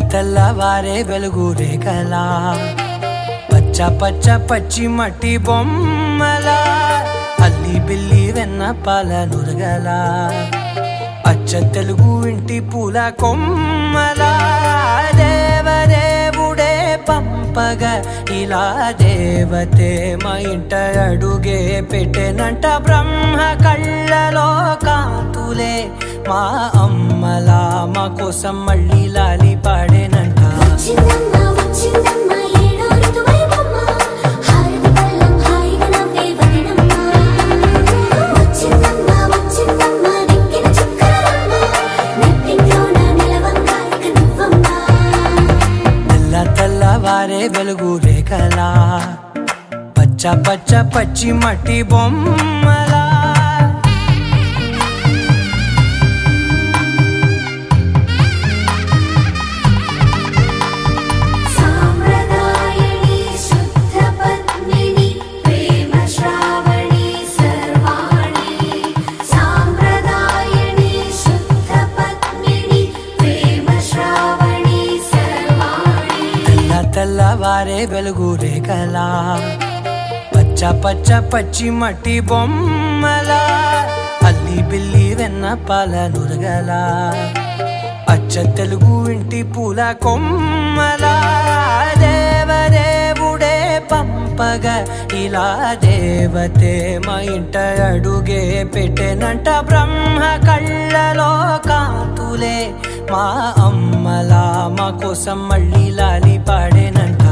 తెల్లవారే వెలుగు రేఖలా పచ్చ పచ్చ పచ్చి మట్టి బొమ్మలా అల్లి బిల్లి వెన్న పాల నురగలా అచ్చ తెలుగు ఇంటి పూల కొమ్మలా దేవదేవుడే పంపగా ఇలా దేవతే మా ఇంట అడుగే పెట్టెనంట బ్రహ్మ కళ్ళలో కాంతులే మా అమ్మలా మా కోసం మళ్ళీ లాలి పాడేనంట తెల్లవారే వెలుగు రేఖలా పచ్చ పచ్చ పచ్చి మట్టి బొమ్మలా తెల్లవారే వెలుగు రేఖలా పచ్చ పచ్చ పచ్చి మట్టి బొమ్మలా అల్లి బిల్లి వెన్న పాల నురగలా అచ్చ తెలుగు ఇంటి పూల కొమ్మలా దేవదేవుడే పంపగా ఇలా దేవతే మా ఇంట అడుగే పెట్టెనంట బ్రహ్మ కళ్ళలో కాంతులే మా అమ్మలా మా కోసం మళ్ళీ లాలి పాడేనంట.